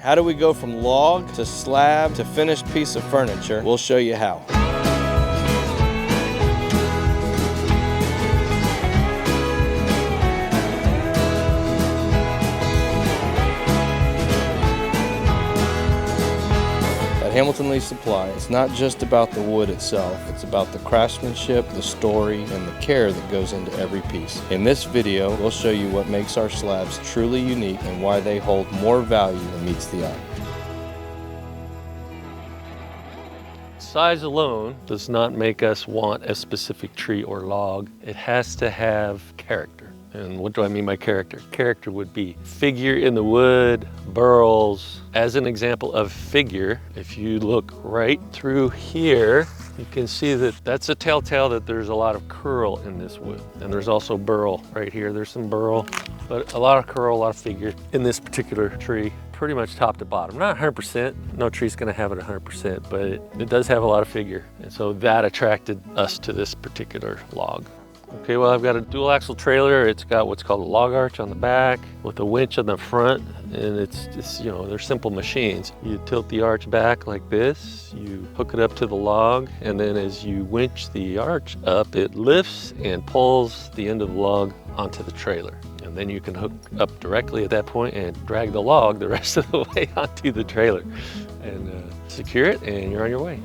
How do we go from log to slab to finished piece of furniture? We'll show you how. Hamilton Lee Supply, it's not just about the wood itself, it's about the craftsmanship, the story, and the care that goes into every piece. In this video, we'll show you what makes our slabs truly unique and why they hold more value than meets the eye. Size alone does not make us want a specific tree or log. It has to have character. And what do I mean by character? Character would be figure in the wood, burls. As an example of figure, if you look right through here, you can see that that's a telltale that there's a lot of curl in this wood. And there's also burl right here. There's some burl, but a lot of curl, a lot of figure in this particular tree, pretty much top to bottom. Not 100%, no tree's gonna have it 100%, but it does have a lot of figure. And so that attracted us to this particular log. Okay, well, I've got a dual axle trailer. It's got what's called a log arch on the back with a winch on the front, and it's just, you know, they're simple machines. You tilt the arch back like this, you hook it up to the log, and then as you winch the arch up, it lifts and pulls the end of the log onto the trailer. And then you can hook up directly at that point and drag the log the rest of the way onto the trailer and secure it, and you're on your way.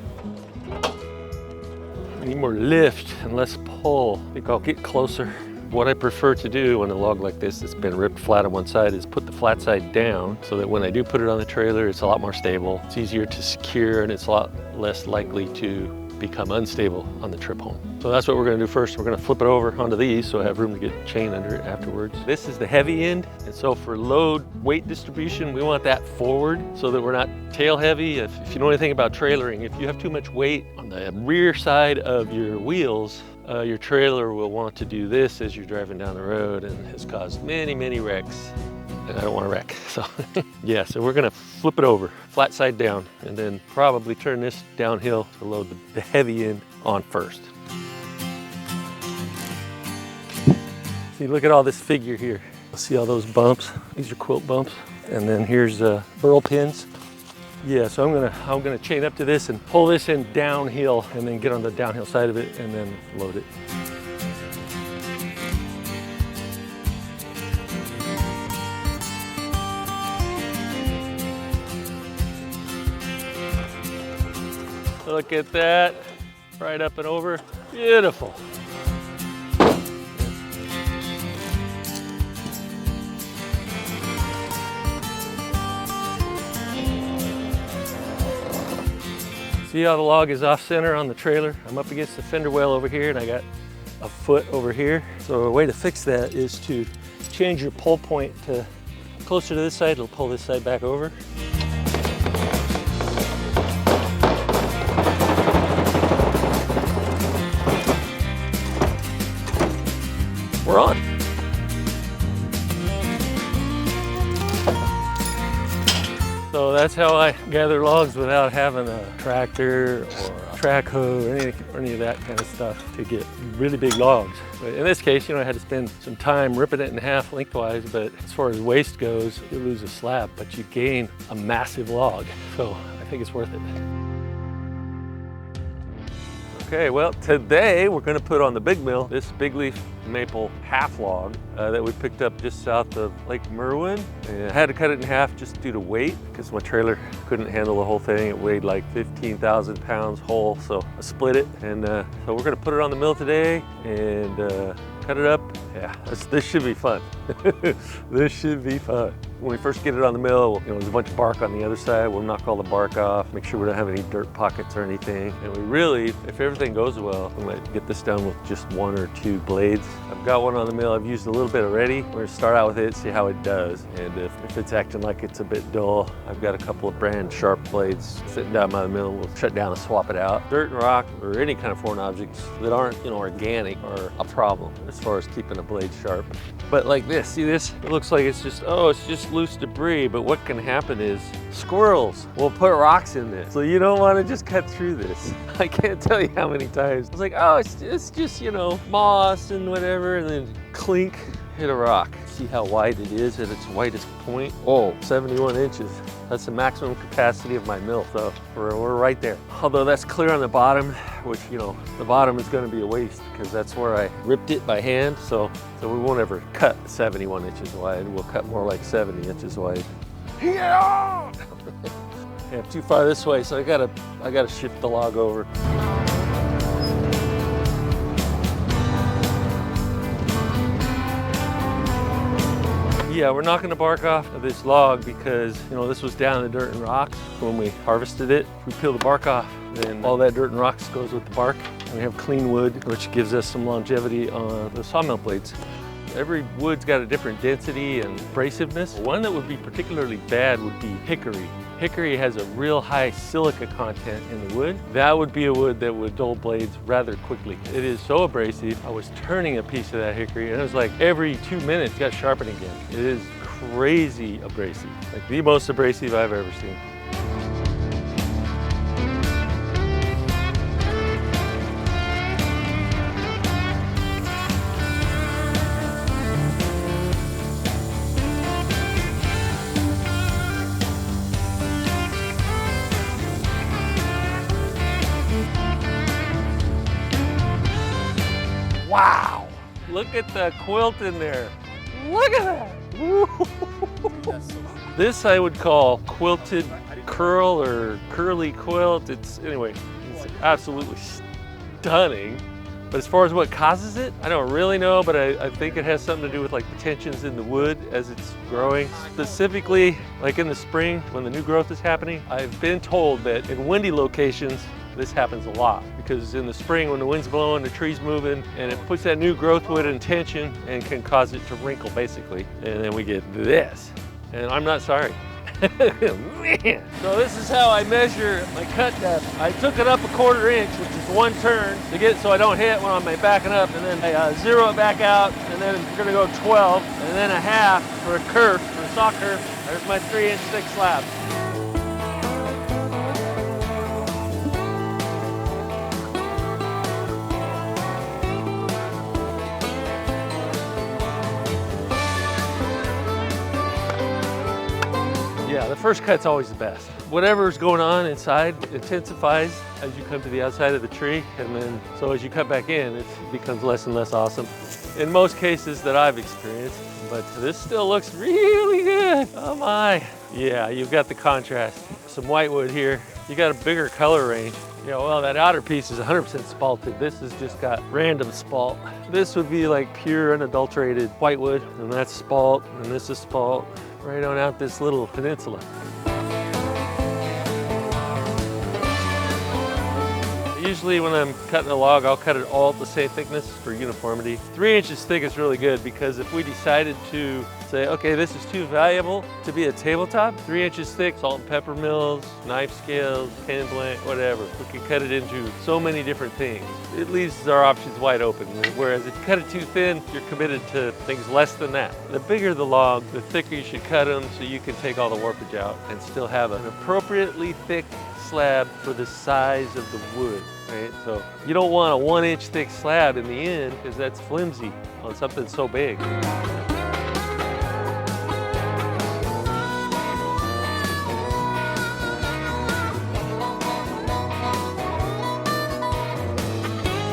I need more lift and less pull. I think I'll get closer. What I prefer to do on a log like this that's been ripped flat on one side is put the flat side down so that when I do put it on the trailer, it's a lot more stable. It's easier to secure and it's a lot less likely to become unstable on the trip home. So that's what we're gonna do first. We're gonna flip it over onto these so I have room to get chain under it afterwards. This is the heavy end, and so for load weight distribution, we want that forward so that we're not tail heavy. If you know anything about trailering, if you have too much weight on the rear side of your wheels, your trailer will want to do this as you're driving down the road, and has caused many, many wrecks. And I don't want to wreck, so yeah, so we're gonna flip it over, flat side down, and then probably turn this downhill to load the heavy end on first. See, look at all this figure here. See all those bumps? These are quilt bumps. And then here's burl pins. Yeah, so I'm gonna chain up to this and pull this in downhill, and then get on the downhill side of it and then load it. Look at that, right up and over, beautiful. See how the log is off center on the trailer? I'm up against the fender well over here and I got a foot over here. So a way to fix that is to change your pull point to closer to this side. It'll pull this side back over. We're on. So that's how I gather logs without having a tractor or a track hoe or any of that kind of stuff to get really big logs. But in this case, you know, I had to spend some time ripping it in half lengthwise, but as far as waste goes, you lose a slab, but you gain a massive log. So I think it's worth it. Okay, well, today we're gonna put on the big mill this big leaf maple half log that we picked up just south of Lake Merwin. And I had to cut it in half just due to weight because my trailer couldn't handle the whole thing. It weighed like 15,000 pounds whole, so I split it. And so we're gonna put it on the mill today and cut it up. Yeah, this should be fun. This should be fun. When we first get it on the mill, you know, there's a bunch of bark on the other side. We'll knock all the bark off, make sure we don't have any dirt pockets or anything. And we really, if everything goes well, we might get this done with just 1 or 2 blades. I've got one on the mill. I've used a little bit already. We're gonna start out with it, see how it does. And if it's acting like it's a bit dull, I've got a couple of brand sharp blades sitting down by the mill. We'll shut down and swap it out. Dirt and rock or any kind of foreign objects that aren't, you know, organic are a problem as far as keeping a blade sharp. But like this, see this? It looks like it's just, oh, it's just loose debris, but what can happen is squirrels will put rocks in this. So you don't want to just cut through this. I can't tell you how many times I was like, oh, it's just, you know, moss and whatever, and then clink, hit a rock. See how wide it is at its widest point? Oh, 71 inches. That's the maximum capacity of my mill, so we're right there. Although that's clear on the bottom, which, you know, the bottom is going to be a waste because that's where I ripped it by hand, so we won't ever cut 71 inches wide. We'll cut more like 70 inches wide. Yeah! Yeah, too far this way, so I gotta shift the log over. Yeah, we're knocking the bark off of this log because, you know, this was down in the dirt and rocks when we harvested it. If we peel the bark off, then all that dirt and rocks goes with the bark. And we have clean wood, which gives us some longevity on the sawmill blades. Every wood's got a different density and abrasiveness. One that would be particularly bad would be hickory. Hickory has a real high silica content in the wood. That would be a wood that would dull blades rather quickly. It is so abrasive. I was turning a piece of that hickory and it was like every 2 minutes it got sharpened again. It is crazy abrasive, like the most abrasive I've ever seen. Wow, look at the quilt in there. Look at that. Woo. This I would call quilted curl or curly quilt. It's absolutely stunning. But as far as what causes it, I don't really know, but I think it has something to do with like the tensions in the wood as it's growing. Specifically, like in the spring when the new growth is happening, I've been told that in windy locations, this happens a lot because in the spring when the wind's blowing, the tree's moving, and it puts that new growth wood in tension and can cause it to wrinkle basically. And then we get this, and I'm not sorry. Man. So this is how I measure my cut depth. I took it up 1/4 inch, which is 1 turn, to get so I don't hit when I'm backing up, and then I zero it back out, and then we're gonna go 12, and then 1/2 for a kerf, for a saw kerf. There's my 3-inch thick slab. Yeah, the first cut's always the best. Whatever's going on inside intensifies as you come to the outside of the tree, and then so as you cut back in, it becomes less and less awesome. In most cases that I've experienced, but this still looks really good. Oh my. Yeah, you've got the contrast. Some whitewood here. You got a bigger color range. Yeah, well, that outer piece is 100% spalted. This has just got random spalt. This would be like pure unadulterated whitewood, and that's spalt, and this is spalt. Right on out this little peninsula. Usually when I'm cutting a log, I'll cut it all at the same thickness for uniformity. 3 inches thick is really good because if we decided to say, okay, this is too valuable to be a tabletop, 3 inches thick, salt and pepper mills, knife scales, pen blank, whatever. We can cut it into so many different things. It leaves our options wide open. Whereas if you cut it too thin, you're committed to things less than that. The bigger the log, the thicker you should cut them so you can take all the warpage out and still have an appropriately thick slab for the size of the wood, right? So you don't want a 1 inch thick slab in the end because that's flimsy on something so big.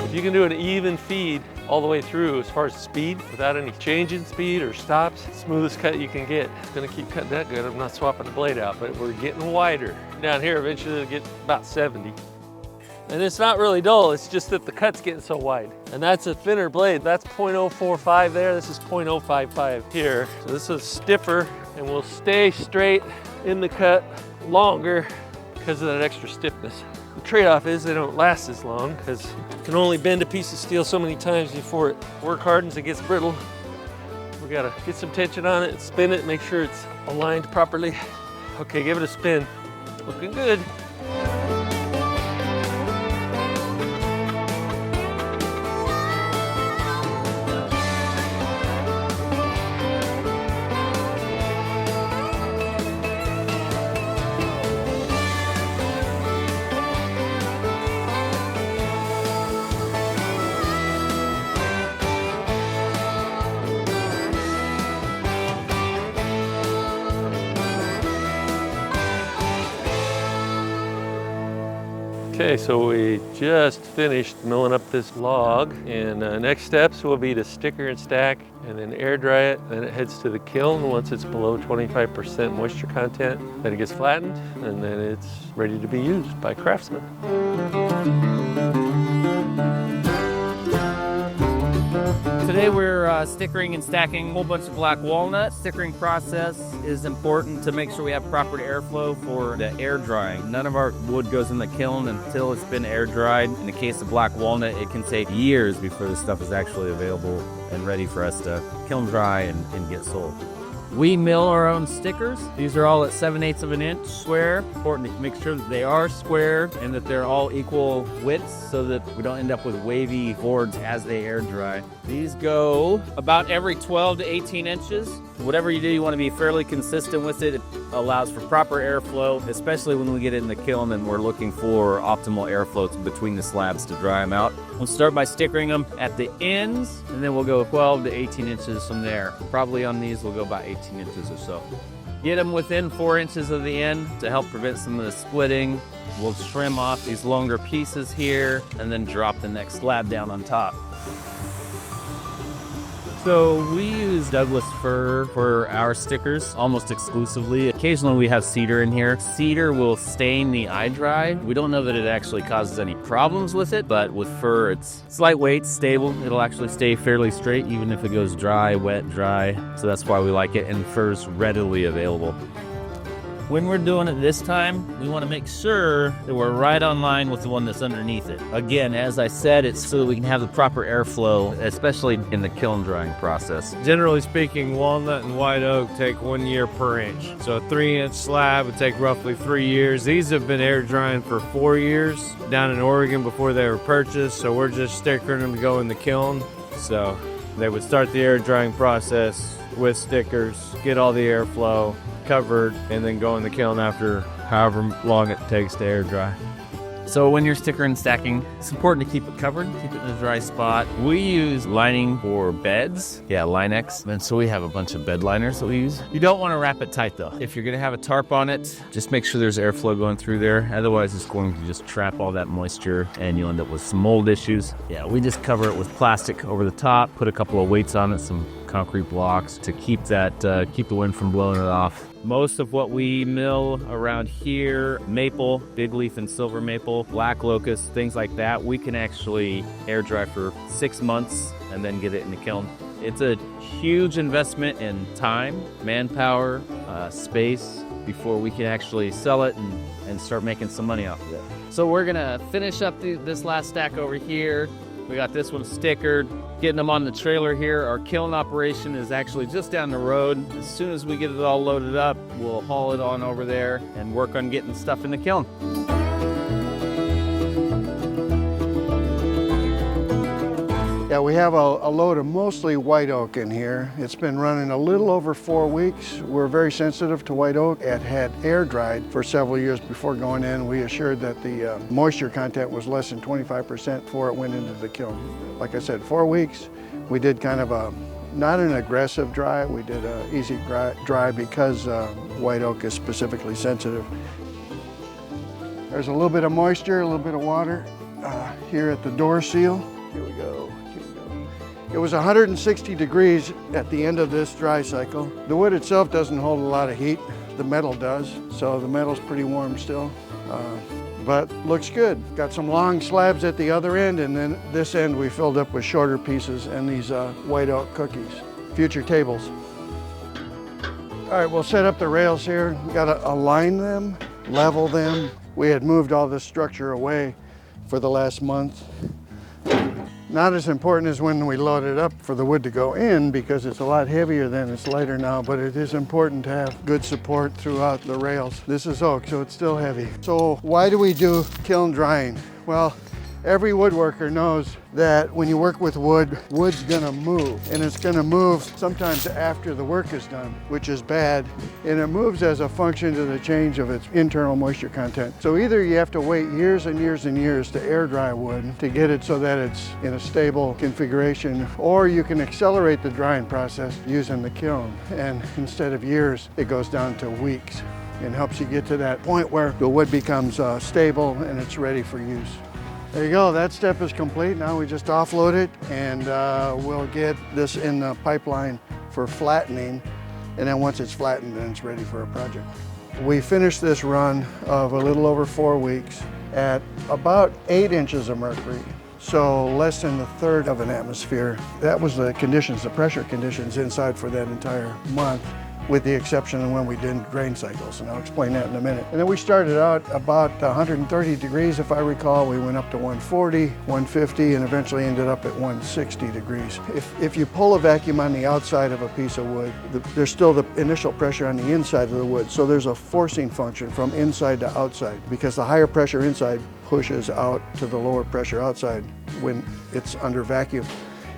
If you can do an even feed all the way through as far as speed, without any change in speed or stops, smoothest cut you can get. It's gonna keep cutting that good. I'm not swapping the blade out, but we're getting wider. Down here, eventually it'll get about 70. And it's not really dull, it's just that the cut's getting so wide. And that's a thinner blade. That's 0.045 there, this is 0.055 here. So this is stiffer and will stay straight in the cut longer because of that extra stiffness. The trade-off is they don't last as long because you can only bend a piece of steel so many times before it work hardens and gets brittle. We gotta get some tension on it, spin it, make sure it's aligned properly. Okay, give it a spin. Looking good. Okay, so we just finished milling up this log, and next steps will be to sticker and stack and then air dry it. Then it heads to the kiln. Once it's below 25% moisture content, then it gets flattened, and then it's ready to be used by craftsmen. Today we're stickering and stacking a whole bunch of black walnut. Stickering process is important to make sure we have proper airflow for the air drying. None of our wood goes in the kiln until it's been air dried. In the case of black walnut, it can take years before the stuff is actually available and ready for us to kiln dry and get sold. We mill our own stickers. These are all at 7/8 of an inch square. Important to make sure that they are square and that they're all equal widths so that we don't end up with wavy boards as they air dry. These go about every 12 to 18 inches. Whatever you do, you want to be fairly consistent with it. It allows for proper airflow, especially when we get it in the kiln and we're looking for optimal airflow between the slabs to dry them out. We'll start by stickering them at the ends, and then we'll go 12 to 18 inches from there. Probably on these, we'll go about 18 inches or so. Get them within 4 inches of the end to help prevent some of the splitting. We'll trim off these longer pieces here and then drop the next slab down on top. So we use Douglas fir for our stickers almost exclusively. Occasionally we have cedar in here. Cedar will stain the iDry. We don't know that it actually causes any problems with it, but with fir it's lightweight, stable. It'll actually stay fairly straight even if it goes dry, wet, dry. So that's why we like it, and fir's readily available. When we're doing it this time, we want to make sure that we're right on line with the one that's underneath it. Again, as I said, it's so that we can have the proper airflow, especially in the kiln drying process. Generally speaking, walnut and white oak take 1 year per inch. So a 3-inch slab would take roughly 3 years. These have been air drying for 4 years down in Oregon before they were purchased. So we're just stickering them to go in the kiln. So they would start the air drying process with stickers, get all the airflow covered, and then go in the kiln after however long it takes to air dry. So when you're stickering and stacking, it's important to keep it covered, keep it in a dry spot. We use lining for beds, Linex, and so we have a bunch of bed liners that we use. You don't want to wrap it tight though. If you're going to have a tarp on it, just make sure there's airflow going through there. Otherwise it's going to just trap all that moisture and you'll end up with some mold issues. We just cover it with plastic over the top, put a couple of weights on it, some concrete blocks to keep that keep the wind from blowing it off. Most of what we mill around here, maple, big leaf and silver maple, black locust, things like that, we can actually air dry for 6 months and then get it in the kiln. It's a huge investment in time, manpower, space before we can actually sell it and start making some money off of it. So we're gonna finish up this last stack over here. We got this one stickered, getting them on the trailer here. Our kiln operation is actually just down the road. As soon as we get it all loaded up, we'll haul it on over there and work on getting stuff in the kiln. Yeah, we have a load of mostly white oak in here. It's been running a little over 4 weeks. We're very sensitive to white oak. It had air dried for several years before going in. We assured that the moisture content was less than 25% before it went into the kiln. Like I said, 4 weeks. We did kind of not an aggressive dry, we did an easy dry because white oak is specifically sensitive. There's a little bit of moisture, a little bit of water here at the door seal. Here we go. It was 160 degrees at the end of this dry cycle. The wood itself doesn't hold a lot of heat. The metal does, so the metal's pretty warm still. But looks good. Got some long slabs at the other end, and then this end we filled up with shorter pieces and these white oak cookies. Future tables. All right, we'll set up the rails here. We gotta align them, level them. We had moved all this structure away for the last month. Not as important as when we load it up for the wood to go in because it's a lot heavier then, it's lighter now, but it is important to have good support throughout the rails. This is oak, so it's still heavy. So why do we do kiln drying? Well, every woodworker knows that when you work with wood, wood's gonna move, and it's gonna move sometimes after the work is done, which is bad, and it moves as a function to the change of its internal moisture content. So either you have to wait years and years and years to air dry wood to get it so that it's in a stable configuration, or you can accelerate the drying process using the kiln, and instead of years, it goes down to weeks. and helps you get to that point where the wood becomes stable and it's ready for use. There you go, that step is complete. Now we just offload it and we'll get this in the pipeline for flattening. And then once it's flattened, then it's ready for a project. We finished this run of a little over 4 weeks at about 8 inches of mercury. So less than a third of an atmosphere. That was the conditions, the pressure conditions inside for that entire month, with the exception of when we did drain cycles, and I'll explain that in a minute. And then we started out about 130 degrees, if I recall. We went up to 140, 150, and eventually ended up at 160 degrees. If you pull a vacuum on the outside of a piece of wood, there's still the initial pressure on the inside of the wood, so there's a forcing function from inside to outside, because the higher pressure inside pushes out to the lower pressure outside when it's under vacuum.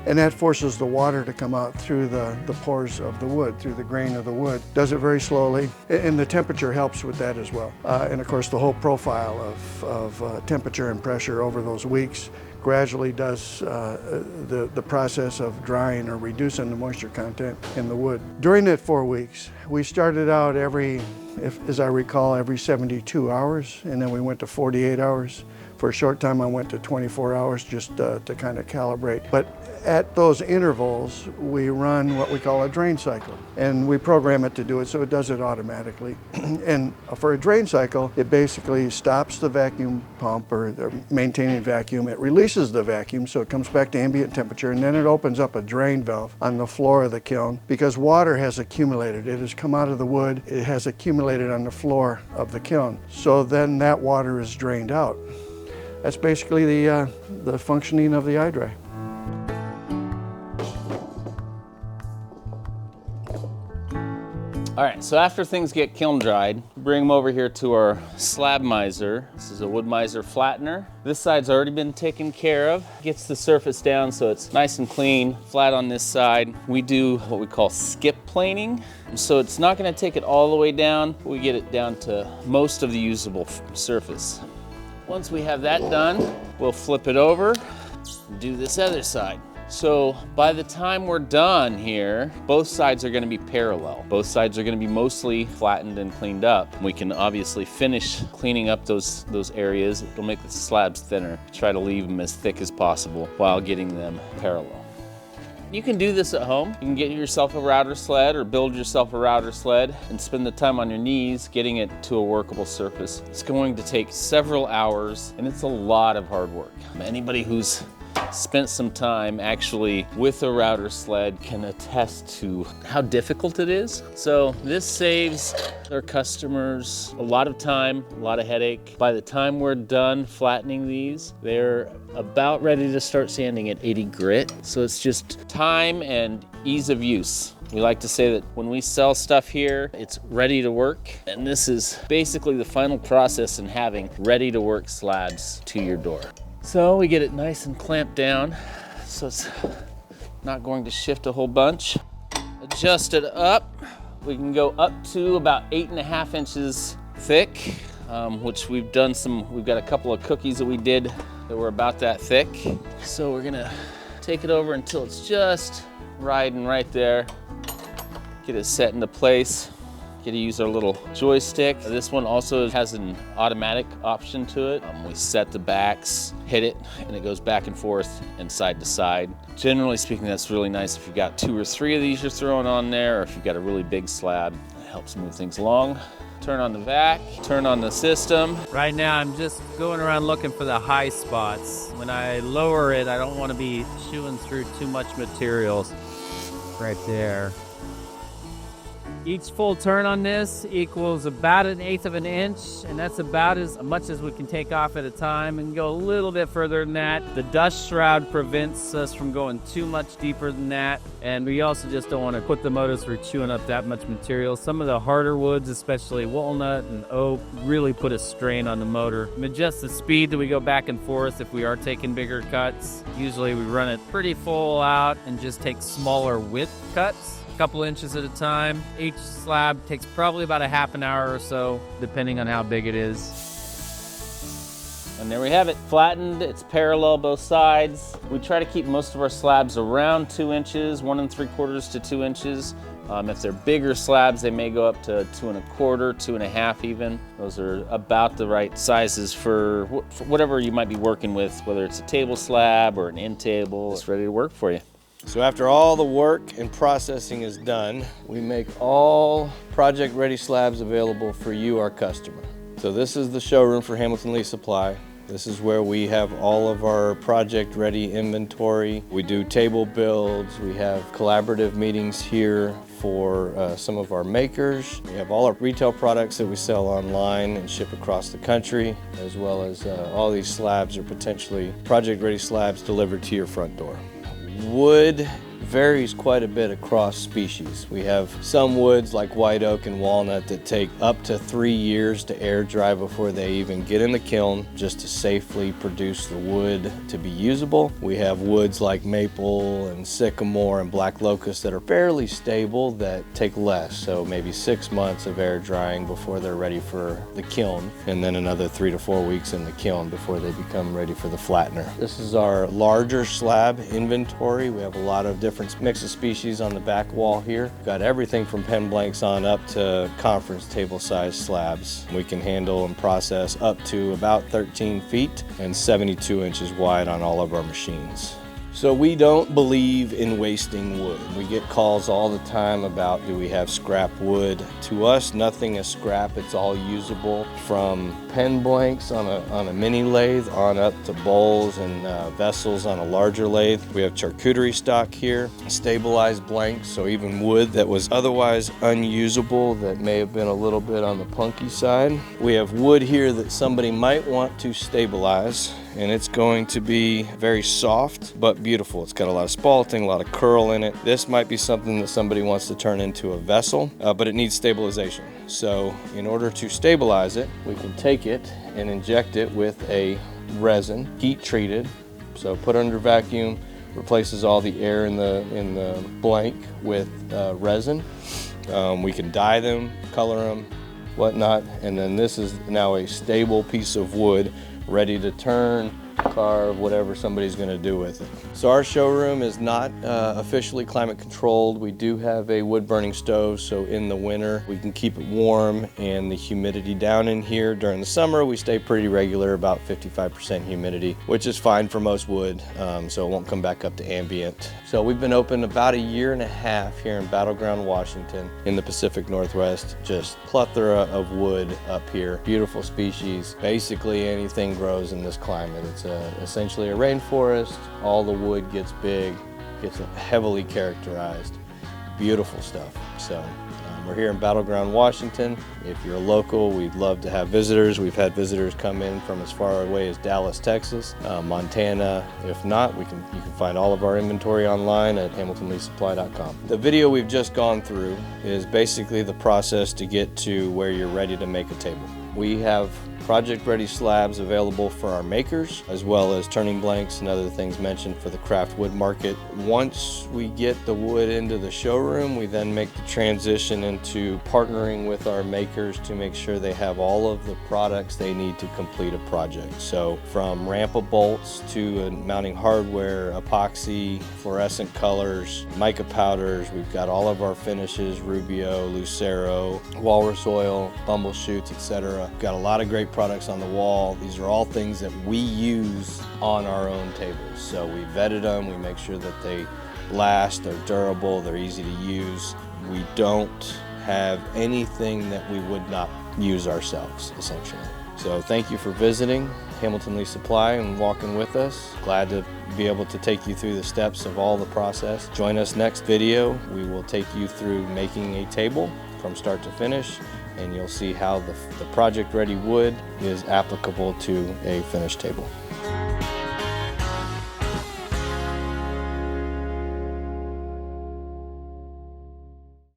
And that forces the water to come out through the pores of the wood, through the grain of the wood. Does it very slowly, and the temperature helps with that as well. And of course, the whole profile of temperature and pressure over those weeks gradually does the process of drying or reducing the moisture content in the wood. During that 4 weeks, we started out as I recall, every 72 hours, and then we went to 48 hours. For a short time, I went to 24 hours just to kind of calibrate. But at those intervals, we run what we call a drain cycle, and we program it to do it so it does it automatically. And for a drain cycle, it basically stops the vacuum pump or maintaining vacuum. It releases the vacuum so it comes back to ambient temperature, and then it opens up a drain valve on the floor of the kiln because water has accumulated. It has come out of the wood, it has accumulated on the floor of the kiln. So then that water is drained out. That's basically the functioning of the iDry. All right, so after things get kiln dried, bring them over here to our SlabMizer. This is a Wood-Mizer flattener. This side's already been taken care of. Gets the surface down so it's nice and clean, flat on this side. We do what we call skip planing. So it's not gonna take it all the way down. We get it down to most of the usable surface. Once we have that done, we'll flip it over and do this other side. So by the time we're done here, both sides are gonna be parallel. Both sides are gonna be mostly flattened and cleaned up. We can obviously finish cleaning up those areas. It'll make the slabs thinner. Try to leave them as thick as possible while getting them parallel. You can do this at home. You can get yourself a router sled or build yourself a router sled and spend the time on your knees getting it to a workable surface. It's going to take several hours and it's a lot of hard work. Anybody who's spent some time actually with a router sled can attest to how difficult it is. So this saves their customers a lot of time, a lot of headache. By the time we're done flattening these, they're about ready to start sanding at 80 grit. So it's just time and ease of use. We like to say that when we sell stuff here, it's ready to work. And this is basically the final process in having ready to work slabs to your door. So we get it nice and clamped down so it's not going to shift a whole bunch. Adjust it up. We can go up to about 8.5 inches thick, which we've got a couple of cookies that we did that were about that thick. So we're gonna take it over until it's just riding right there. Get it set into place. Get to use our little joystick. This one also has an automatic option to it. We set the backs, hit it, and it goes back and forth and side to side. Generally speaking, that's really nice if you've got 2 or 3 of these you're throwing on there, or if you've got a really big slab. It helps move things along. Turn on the vac, turn on the system. Right now, I'm just going around looking for the high spots. When I lower it, I don't want to be chewing through too much materials. Right there. Each full turn on this equals about 1/8 of an inch, and that's about as much as we can take off at a time, and go a little bit further than that. The dust shroud prevents us from going too much deeper than that, and we also just don't want to put the motor through chewing up that much material. Some of the harder woods, especially walnut and oak, really put a strain on the motor. We adjust the speed that we go back and forth if we are taking bigger cuts. Usually we run it pretty full out and just take smaller width cuts. Couple inches at a time. Each slab takes probably about a half an hour or so, depending on how big it is. And there we have it, flattened. It's parallel both sides. We try to keep most of our slabs around 2 inches, 1 3/4 to 2 inches. If they're bigger slabs, they may go up to 2 1/4, 2 1/2 even. Those are about the right sizes for whatever you might be working with, whether it's a table slab or an end table. It's ready to work for you. So after all the work and processing is done, we make all project ready slabs available for you, our customer. So this is the showroom for Hamilton Lee Supply. This is where we have all of our project ready inventory. We do table builds. We have collaborative meetings here for some of our makers. We have all our retail products that we sell online and ship across the country, as well as all these slabs are potentially project ready slabs delivered to your front door. Wood varies quite a bit across species. We have some woods like white oak and walnut that take up to 3 years to air dry before they even get in the kiln, just to safely produce the wood to be usable. We have woods like maple and sycamore and black locust that are fairly stable that take less, so maybe 6 months of air drying before they're ready for the kiln, and then another 3 to 4 weeks in the kiln before they become ready for the flattener. This is our larger slab inventory. We have a lot of different mix of species on the back wall here. We've got everything from pen blanks on up to conference table size slabs. We can handle and process up to about 13 feet and 72 inches wide on all of our machines. So we don't believe in wasting wood. We get calls all the time about, do we have scrap wood? To us, nothing is scrap. It's all usable, from pen blanks on a mini lathe on up to bowls and vessels on a larger lathe. We have charcuterie stock here, stabilized blanks, so even wood that was otherwise unusable that may have been a little bit on the punky side. We have wood here that somebody might want to stabilize, and it's going to be very soft but beautiful. It's got a lot of spalting, a lot of curl in it. This might be something that somebody wants to turn into a vessel, but it needs stabilization. So in order to stabilize it, we can take it and inject it with a resin, heat treated, so put under vacuum, replaces all the air in the blank with resin. We can dye them, color them, whatnot, and then this is now a stable piece of wood ready to turn, carve, whatever somebody's going to do with it. So our showroom is not officially climate controlled. We do have a wood burning stove, so in the winter we can keep it warm and the humidity down in here. During the summer we stay pretty regular, about 55% humidity, which is fine for most wood, so it won't come back up to ambient. So we've been open about 1.5 years here in Battleground, Washington, in the Pacific Northwest. Just plethora of wood up here, beautiful species. Basically anything grows in this climate. It's essentially a rainforest. All the wood gets big, gets heavily characterized. Beautiful stuff. So we're here in Battleground, Washington. If you're local, we'd love to have visitors. We've had visitors come in from as far away as Dallas, Texas, Montana. If not, you can find all of our inventory online at HamiltonLeeSupply.com. The video we've just gone through is basically the process to get to where you're ready to make a table. We have project ready slabs available for our makers, as well as turning blanks and other things mentioned for the craft wood market. Once we get the wood into the showroom, we then make the transition into partnering with our makers to make sure they have all of the products they need to complete a project. So from rampa bolts to mounting hardware, epoxy, fluorescent colors, mica powders, we've got all of our finishes, Rubio, Lucero, walrus oil, bumble shoots, etc. We've got a lot of great products on the wall. These are all things that we use on our own tables. So we vetted them, we make sure that they last, they're durable, they're easy to use. We don't have anything that we would not use ourselves, essentially. So thank you for visiting Hamilton Lee Supply and walking with us. Glad to be able to take you through the steps of all the process. Join us next video. We will take you through making a table from start to finish, and you'll see how the project ready wood is applicable to a finished table.